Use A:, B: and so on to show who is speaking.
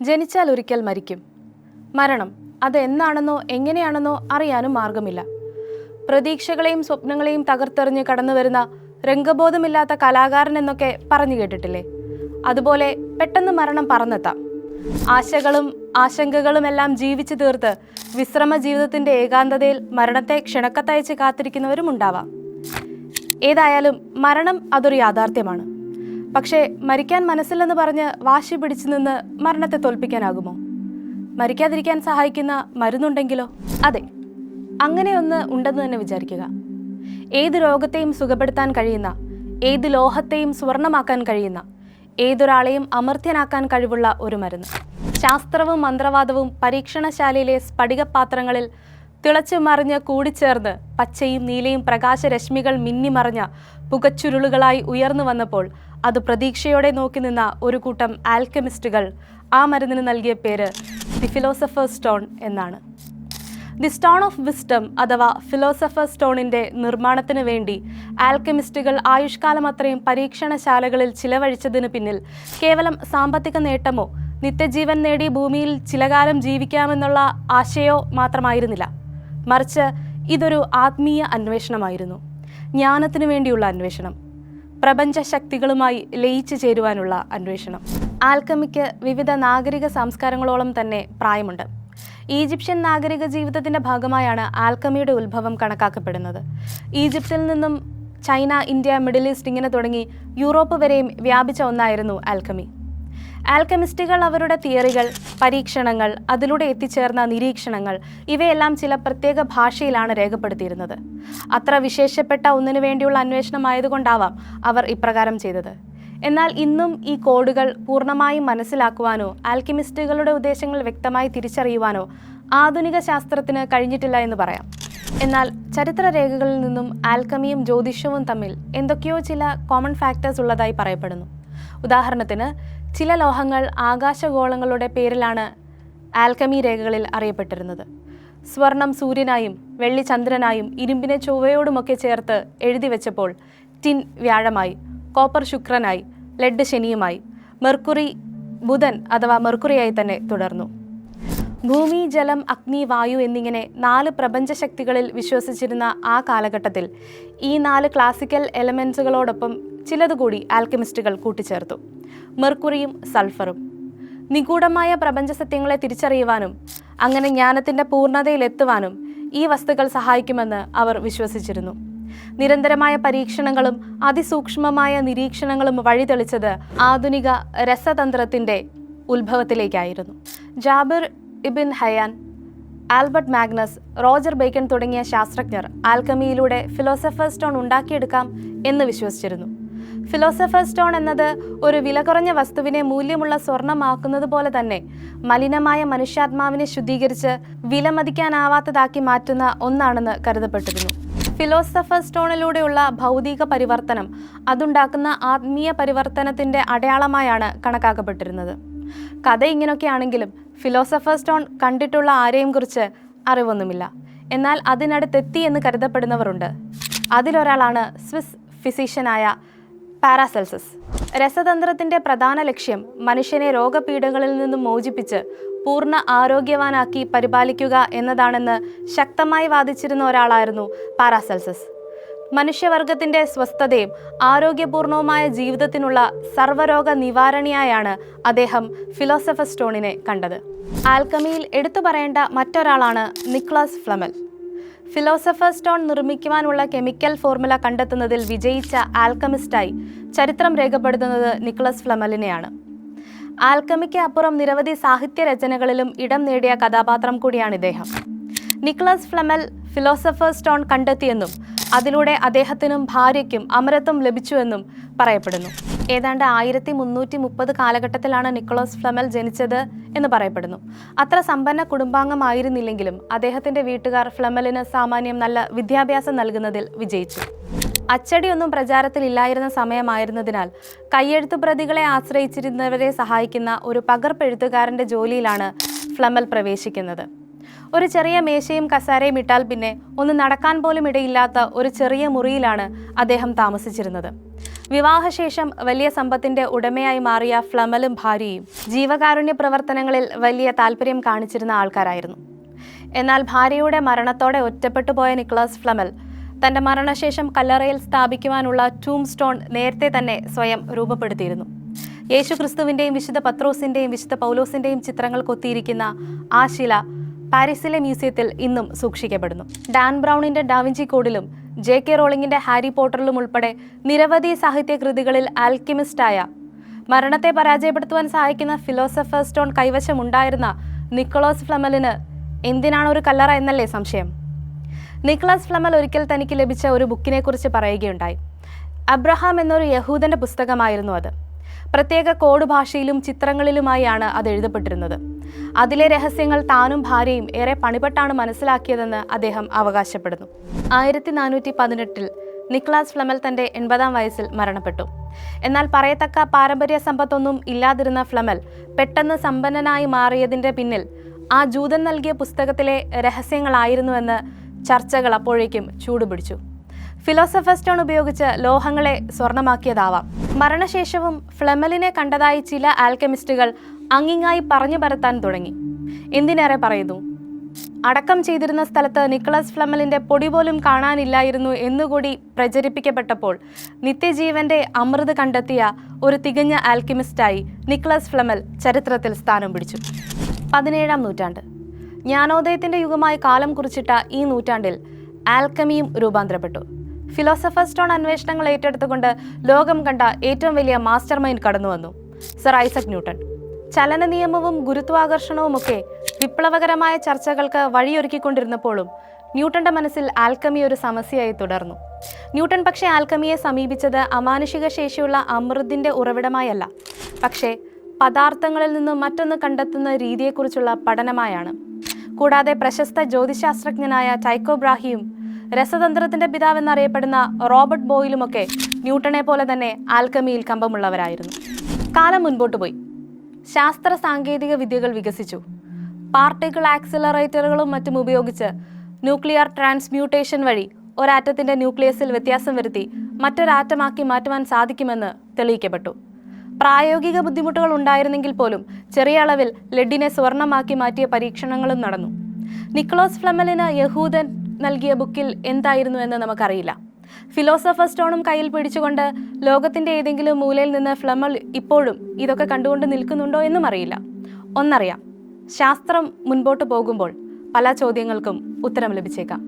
A: ജനിച്ചാൽ ഒരിക്കൽ മരിക്കും. മരണം അത് എന്നാണെന്നോ എങ്ങനെയാണെന്നോ അറിയാനും മാർഗമില്ല. പ്രതീക്ഷകളെയും സ്വപ്നങ്ങളെയും തകർത്തെറിഞ്ഞ് കടന്നുവരുന്ന രംഗബോധമില്ലാത്ത കലാകാരൻ എന്നൊക്കെ പറഞ്ഞു കേട്ടിട്ടില്ലേ? അതുപോലെ പെട്ടെന്ന് മരണം പറന്നെത്താം. ആശകളും ആശങ്കകളുമെല്ലാം ജീവിച്ചു തീർത്ത് വിശ്രമ ജീവിതത്തിന്റെ ഏകാന്തതയിൽ മരണത്തെ ക്ഷണക്കത്തയച്ച് കാത്തിരിക്കുന്നവരും ഉണ്ടാവാം. ഏതായാലും മരണം അതൊരു യാഥാർത്ഥ്യമാണ്. പക്ഷേ മരിക്കാൻ മനസ്സില്ലെന്ന് പറഞ്ഞ് വാശി പിടിച്ചു നിന്ന് മരണത്തെ തോൽപ്പിക്കാനാകുമോ? മരിക്കാതിരിക്കാൻ സഹായിക്കുന്ന മരുന്നുണ്ടെങ്കിലോ? അതെ, അങ്ങനെയൊന്ന് ഉണ്ടെന്ന് തന്നെ വിചാരിക്കുക. ഏത് രോഗത്തെയും സുഖപ്പെടുത്താൻ കഴിയുന്ന, ഏത് ലോഹത്തെയും സുവർണമാക്കാൻ കഴിയുന്ന, ഏതൊരാളെയും അമർത്യനാക്കാൻ കഴിവുള്ള ഒരു മരുന്ന്. ശാസ്ത്രവും മന്ത്രവാദവും പരീക്ഷണശാലയിലെ സ്ഫടികപാത്രങ്ങളിൽ തിളച്ചു മറിഞ്ഞ് കൂടിച്ചേർന്ന് പച്ചയും നീലയും പ്രകാശരശ്മികൾ മിന്നിമറിഞ്ഞ പുകച്ചുരുളുകളായി ഉയർന്നു വന്നപ്പോൾ അത് പ്രതീക്ഷയോടെ നോക്കി നിന്ന ഒരു കൂട്ടം ആൽക്കെമിസ്റ്റുകൾ ആ മരുന്നിന് നൽകിയ പേര് ദി ഫിലോസഫേഴ്സ് സ്റ്റോൺ എന്നാണ്. ദി സ്റ്റോൺ ഓഫ് വിസ്ഡം അഥവാ ഫിലോസഫേഴ്സ് സ്റ്റോണിൻ്റെ നിർമ്മാണത്തിന് വേണ്ടി ആൽക്കെമിസ്റ്റുകൾ ആയുഷ്കാലം അത്രയും പരീക്ഷണശാലകളിൽ ചിലവഴിച്ചതിന് പിന്നിൽ കേവലം സാമ്പത്തിക നേട്ടമോ നിത്യജീവൻ നേടി ഭൂമിയിൽ ചിലകാലം ജീവിക്കാമെന്നുള്ള ആശയോ മാത്രമായിരുന്നില്ല. മറിച്ച് ഇതൊരു ആത്മീയ അന്വേഷണമായിരുന്നു. ജ്ഞാനത്തിനു വേണ്ടിയുള്ള അന്വേഷണം, പ്രപഞ്ച ശക്തികളുമായി ലയിച്ചു ചേരുവാനുള്ള അന്വേഷണം. ആൽക്കമിക്ക് വിവിധ നാഗരിക സംസ്കാരങ്ങളോളം തന്നെ പ്രായമുണ്ട്. ഈജിപ്ഷ്യൻ നാഗരിക ജീവിതത്തിന്റെ ഭാഗമായാണ് ആൽക്കമിയുടെ ഉത്ഭവം കണക്കാക്കപ്പെടുന്നത്. ഈജിപ്തിൽ നിന്നും ചൈന, ഇന്ത്യ, മിഡിൽ ഈസ്റ്റ് ഇങ്ങനെ തുടങ്ങി യൂറോപ്പ് വരെയും വ്യാപിച്ച ഒന്നായിരുന്നു ആൽക്കമി. ആൽക്കമിസ്റ്റുകൾ അവരുടെ തിയറികൾ, പരീക്ഷണങ്ങൾ, അതിലൂടെ എത്തിച്ചേർന്ന നിരീക്ഷണങ്ങൾ ഇവയെല്ലാം ചില പ്രത്യേക ഭാഷയിലാണ് രേഖപ്പെടുത്തിയിരുന്നത്. അത്ര വിശേഷപ്പെട്ട ഒന്നിനു വേണ്ടിയുള്ള അന്വേഷണമായതുകൊണ്ടാവാം അവർ ഇപ്രകാരം ചെയ്തത്. എന്നാൽ ഇന്നും ഈ കോഡുകൾ പൂർണ്ണമായും മനസ്സിലാക്കുവാനോ ആൽക്കിമിസ്റ്റുകളുടെ ഉദ്ദേശങ്ങൾ വ്യക്തമായി തിരിച്ചറിയുവാനോ ആധുനിക ശാസ്ത്രത്തിന് കഴിഞ്ഞിട്ടില്ല എന്ന് പറയാം. എന്നാൽ ചരിത്രരേഖകളിൽ നിന്നും ആൽക്കമിയും ജ്യോതിഷവും തമ്മിൽ എന്തൊക്കെയോ ചില കോമൺ ഫാക്ടേഴ്സ് ഉള്ളതായി പറയപ്പെടുന്നു. ഉദാഹരണത്തിന്, ചില ലോഹങ്ങൾ ആകാശഗോളങ്ങളുടെ പേരിലാണ് ആൽക്കമി രേഖകളിൽ അറിയപ്പെട്ടിരുന്നത്. സ്വർണം സൂര്യനായും വെള്ളി ചന്ദ്രനായും ഇരുമ്പിനെ ചൊവ്വയോടുമൊക്കെ ചേർത്ത് എഴുതി വെച്ചപ്പോൾ ടിൻ വ്യാഴമായി, കോപ്പർ ശുക്രനായി, ലെഡ് ശനിയുമായി, മെർക്കുറി ബുധൻ അഥവാ മെർക്കുറിയായി തന്നെ തുടർന്നു. ഭൂമി, ജലം, അഗ്നി, വായു എന്നിങ്ങനെ 4 പ്രപഞ്ചശക്തികളിൽ വിശ്വസിച്ചിരുന്ന ആ കാലഘട്ടത്തിൽ ഈ 4 ക്ലാസിക്കൽ എലമെൻസുകളോടൊപ്പം ചിലതുകൂടി ആൽക്കെമിസ്റ്റുകൾ കൂട്ടിച്ചേർത്തു. മെർക്കുറിയും സൾഫറും. നിഗൂഢമായ പ്രപഞ്ചസത്യങ്ങളെ തിരിച്ചറിയുവാനും അങ്ങനെ ജ്ഞാനത്തിൻ്റെ പൂർണ്ണതയിലെത്തുവാനും ഈ വസ്തുക്കൾ സഹായിക്കുമെന്ന് അവർ വിശ്വസിച്ചിരുന്നു. നിരന്തരമായ പരീക്ഷണങ്ങളും അതിസൂക്ഷ്മമായ നിരീക്ഷണങ്ങളും വഴിതെളിച്ചത് ആധുനിക രസതന്ത്രത്തിൻ്റെ ഉത്ഭവത്തിലേക്കായിരുന്നു. ജാബിർ ഇബിൻ Hayan, Albert Magnus, Roger bacon തുടങ്ങിയ ശാസ്ത്രജ്ഞർ ആൽക്കമിയിലൂടെ ഫിലോസഫേഴ്സ് സ്റ്റോൺ ഉണ്ടാക്കിയെടുക്കാം എന്ന് വിശ്വസിച്ചിരുന്നു. ഫിലോസഫേഴ്സ് സ്റ്റോൺ എന്നത് ഒരു വില കുറഞ്ഞ വസ്തുവിനെ മൂല്യമുള്ള സ്വർണ്ണമാക്കുന്നത് പോലെ തന്നെ മലിനമായ മനുഷ്യാത്മാവിനെ ശുദ്ധീകരിച്ച് വിലമതിക്കാനാവാത്തതാക്കി മാറ്റുന്ന ഒന്നാണെന്ന് കരുതപ്പെട്ടിരുന്നു. ഫിലോസഫേഴ്സ് സ്റ്റോണിലൂടെയുള്ള ഭൗതിക പരിവർത്തനം അതുണ്ടാക്കുന്ന ആത്മീയ പരിവർത്തനത്തിൻ്റെ അടയാളമായാണ് കണക്കാക്കപ്പെട്ടിരുന്നത്. കഥ ഇങ്ങനെയൊക്കെയാണെങ്കിലും ഫിലോസഫേഴ്സ് സ്റ്റോൺ കണ്ടിട്ടുള്ള ആരെയും കുറിച്ച് അറിവൊന്നുമില്ല. എന്നാൽ അതിനടുത്തെത്തി എന്ന് കരുതപ്പെടുന്നവരുണ്ട്. അതിലൊരാളാണ് സ്വിസ് ഫിസിഷ്യനായ പാരാസെൽസസ്. രസതന്ത്രത്തിൻ്റെ പ്രധാന ലക്ഷ്യം മനുഷ്യനെ രോഗപീഠകളിൽ നിന്നും മോചിപ്പിച്ച് പൂർണ്ണ ആരോഗ്യവാനാക്കി പരിപാലിക്കുക എന്നതാണെന്ന് ശക്തമായി വാദിച്ചിരുന്ന ഒരാളായിരുന്നു പാരാസെൽസസ്. മനുഷ്യവർഗത്തിൻ്റെ സ്വസ്ഥതയും ആരോഗ്യപൂർണവുമായ ജീവിതത്തിനുള്ള സർവ്വരോഗ നിവാരണിയായാണ് അദ്ദേഹം ഫിലോസഫേഴ്സ് സ്റ്റോണിനെ കണ്ടത്. ആൽക്കമിയിൽ എടുത്തു പറയേണ്ട മറ്റൊരാളാണ് നിക്കോളാസ് ഫ്ലമൽ. ഫിലോസഫേഴ്സ് സ്റ്റോൺ നിർമ്മിക്കുവാനുള്ള കെമിക്കൽ ഫോർമുല കണ്ടെത്തുന്നതിൽ വിജയിച്ച ആൽക്കമിസ്റ്റായി ചരിത്രം രേഖപ്പെടുത്തുന്നത് നിക്കോളാസ് ഫ്ലമലിനെയാണ്. ആൽക്കമിക്ക് അപ്പുറം നിരവധി സാഹിത്യ രചനകളിലും ഇടം നേടിയ കഥാപാത്രം കൂടിയാണ് ഇദ്ദേഹം. നിക്കോളാസ് ഫ്ലമൽ ഫിലോസഫേഴ്സ് സ്റ്റോൺ കണ്ടെത്തിയെന്നും അതിലൂടെ അദ്ദേഹത്തിനും ഭാര്യയ്ക്കും അമരത്വം ലഭിച്ചുവെന്നും പറയപ്പെടുന്നു. ഏതാണ്ട് 1330 കാലഘട്ടത്തിലാണ് നിക്കോളാസ് ഫ്ലമൽ ജനിച്ചത് എന്ന് പറയപ്പെടുന്നു. അത്ര സമ്പന്ന കുടുംബാംഗമായിരുന്നില്ലെങ്കിലും അദ്ദേഹത്തിൻ്റെ വീട്ടുകാർ ഫ്ലമലിന് സാമാന്യം നല്ല വിദ്യാഭ്യാസം നൽകുന്നതിൽ വിജയിച്ചു. അച്ചടിയൊന്നും പ്രചാരത്തിലില്ലായിരുന്ന സമയമായിരുന്നതിനാൽ കയ്യെഴുത്തു പ്രതികളെ ആശ്രയിച്ചിരുന്നവരെ സഹായിക്കുന്ന ഒരു പകർപ്പെഴുത്തുകാരൻ്റെ ജോലിയിലാണ് ഫ്ലമൽ പ്രവേശിക്കുന്നത്. ഒരു ചെറിയ മേശയും കസാരയും ഇട്ടാൽ പിന്നെ ഒന്ന് നടക്കാൻ പോലും ഇടയില്ലാത്ത ഒരു ചെറിയ മുറിയിലാണ് അദ്ദേഹം താമസിച്ചിരുന്നത്. വിവാഹശേഷം വലിയ സമ്പത്തിന്റെ ഉടമയായി മാറിയ ഫ്ലമലും ഭാര്യയും ജീവകാരുണ്യ പ്രവർത്തനങ്ങളിൽ വലിയ താല്പര്യം കാണിച്ചിരുന്ന ആൾക്കാരായിരുന്നു. എന്നാൽ ഭാര്യയുടെ മരണത്തോടെ ഒറ്റപ്പെട്ടു പോയ നിക്കോളാസ് ഫ്ലമൽ തന്റെ മരണശേഷം കല്ലറയിൽ സ്ഥാപിക്കുവാനുള്ള ടൂം സ്റ്റോൺ നേരത്തെ തന്നെ സ്വയം രൂപപ്പെടുത്തിയിരുന്നു. യേശുക്രിസ്തുവിന്റെയും വിശുദ്ധ പത്രോസിന്റെയും വിശുദ്ധ പൗലോസിന്റെയും ചിത്രങ്ങൾ കൊത്തിയിരിക്കുന്ന ആ ശില പാരീസിലെ മ്യൂസിയത്തിൽ ഇന്നും സൂക്ഷിക്കപ്പെടുന്നു. ഡാൻ ബ്രൗണിന്റെ ഡാവിഞ്ചി കോഡിലും JK റോളിംഗിന്റെ ഹാരി പോട്ടറിലും ഉൾപ്പെടെ നിരവധി സാഹിത്യകൃതികളിൽ ആൽക്കിമിസ്റ്റായ, മരണത്തെ പരാജയപ്പെടുത്തുവാൻ സഹായിക്കുന്ന ഫിലോസഫർ സ്റ്റോൺ കൈവശമുണ്ടായിരുന്ന നിക്കോളാസ് ഫ്ലമലിന് എന്തിനാണ് ഒരു കല്ലറ എന്നല്ലേ സംശയം? നിക്കോളാസ് ഫ്ലമൽ ഒരിക്കൽ തനിക്ക് ലഭിച്ച ഒരു ബുക്കിനെ കുറിച്ച് പറയുകയുണ്ടായി. അബ്രഹാം എന്നൊരു യഹൂദന്റെ പുസ്തകമായിരുന്നു അത്. പ്രത്യേക കോഡ് ഭാഷയിലും ചിത്രങ്ങളിലുമായാണ് അത് എഴുതപ്പെട്ടിരുന്നത്. അതിലെ രഹസ്യങ്ങൾ താനും ഭാര്യയും ഏറെ പണിപ്പെട്ടാണ് മനസ്സിലാക്കിയതെന്ന് അദ്ദേഹം അവകാശപ്പെടുന്നു. 1418 നിക്കോളാസ് ഫ്ലമൽ തന്റെ 80-ാം വയസ്സിൽ മരണപ്പെട്ടു. എന്നാൽ പറയത്തക്ക പാരമ്പര്യ സമ്പത്തൊന്നും ഇല്ലാതിരുന്ന ഫ്ലമൽ പെട്ടെന്ന് സമ്പന്നനായി മാറിയതിന്റെ പിന്നിൽ ആ ജൂതൻ നൽകിയ പുസ്തകത്തിലെ രഹസ്യങ്ങളായിരുന്നുവെന്ന് ചർച്ചകൾ അപ്പോഴേക്കും ചൂടുപിടിച്ചു. ഫിലോസഫർ സ്റ്റോൺ ഉപയോഗിച്ച് ലോഹങ്ങളെ സ്വർണമാക്കിയതാവാം. മരണശേഷവും ഫ്ലമലിനെ കണ്ടതായി ചില ആൽക്കെമിസ്റ്റുകൾ അങ്ങിങ്ങായി പറഞ്ഞു പരത്താൻ തുടങ്ങി. എന്തിനേറെ പറയുന്നു, അടക്കം ചെയ്തിരുന്ന സ്ഥലത്ത് നിക്കോളാസ് ഫ്ലമലിന്റെ പൊടി പോലും കാണാനില്ലായിരുന്നു എന്നുകൂടി പ്രചരിപ്പിക്കപ്പെട്ടപ്പോൾ നിത്യജീവന്റെ അമൃത് കണ്ടെത്തിയ ഒരു തികഞ്ഞ ആൽക്കിമിസ്റ്റായി നിക്കോളാസ് ഫ്ലമൽ ചരിത്രത്തിൽ സ്ഥാനം പിടിച്ചു. 17-ാം നൂറ്റാണ്ട് ജ്ഞാനോദയത്തിന്റെ യുഗമായി കാലം കുറിച്ചിട്ട ഈ നൂറ്റാണ്ടിൽ ആൽക്കമിയും രൂപാന്തരപ്പെട്ടു. ഫിലോസഫർ സ്റ്റോൺ അന്വേഷണങ്ങൾ ഏറ്റെടുത്തുകൊണ്ട് ലോകം കണ്ട ഏറ്റവും വലിയ മാസ്റ്റർ മൈൻഡ് കടന്നു വന്നു, സർ ഐസക് ന്യൂട്ടൺ. ചലന നിയമവും ഗുരുത്വാകർഷണവുമൊക്കെ വിപ്ലവകരമായ ചർച്ചകൾക്ക് വഴിയൊരുക്കിക്കൊണ്ടിരുന്നപ്പോഴും ന്യൂട്ടന്റെ മനസ്സിൽ ആൽക്കമി ഒരു സമസ്യയായി തുടർന്നു. ന്യൂട്ടൺ പക്ഷേ ആൽക്കമിയെ സമീപിച്ചത് അമാനുഷിക ശേഷിയുള്ള അമൃതിന്റെ ഉറവിടമായല്ല, പക്ഷേ പദാർത്ഥങ്ങളിൽ നിന്നും മറ്റൊന്ന് കണ്ടെത്തുന്ന രീതിയെക്കുറിച്ചുള്ള പഠനമായാണ്. കൂടാതെ പ്രശസ്ത ജ്യോതിശാസ്ത്രജ്ഞനായ ടൈക്കോ ബ്രാഹിയും രസതന്ത്രത്തിന്റെ പിതാവെന്നറിയപ്പെടുന്ന റോബർട്ട് ബോയിലുമൊക്കെ ന്യൂട്ടനെ പോലെ തന്നെ ആൽക്കമിയിൽ കമ്പമുള്ളവരായിരുന്നു. കാലം മുൻപോട്ട് പോയി. ശാസ്ത്ര സാങ്കേതിക വിദ്യകൾ വികസിച്ചു. പാർട്ടിക്കിൾ ആക്സിലറേറ്ററുകളും മറ്റും ഉപയോഗിച്ച് ന്യൂക്ലിയർ ട്രാൻസ്മ്യൂട്ടേഷൻ വഴി ഒരാറ്റത്തിന്റെ ന്യൂക്ലിയസിൽ വ്യത്യാസം വരുത്തി മറ്റൊരാറ്റമാക്കി മാറ്റുവാൻ സാധിക്കുമെന്ന് തെളിയിക്കപ്പെട്ടു. പ്രായോഗിക ബുദ്ധിമുട്ടുകൾ ഉണ്ടായിരുന്നെങ്കിൽ പോലും ചെറിയ അളവിൽ ലെഡിനെ സ്വർണമാക്കി മാറ്റിയ പരീക്ഷണങ്ങളും നടന്നു. നിക്കോളാസ് ഫ്ലമലിന് യഹൂദൻ നൽകിയ ബുക്കിൽ എന്തായിരുന്നു എന്ന് നമുക്കറിയില്ല. ഫിലോസഫർ സ്റ്റോണും കയ്യിൽ പിടിച്ചുകൊണ്ട് ലോകത്തിന്റെ ഏതെങ്കിലും മൂലയിൽ നിന്ന് ഫ്ലമൽ ഇപ്പോഴും ഇതൊക്കെ കണ്ടുകൊണ്ട് നിൽക്കുന്നുണ്ടോ എന്നും അറിയില്ല. ഒന്നറിയാം, ശാസ്ത്രം മുൻപോട്ട് പോകുമ്പോൾ പല ചോദ്യങ്ങൾക്കും ഉത്തരം ലഭിച്ചേക്കാം.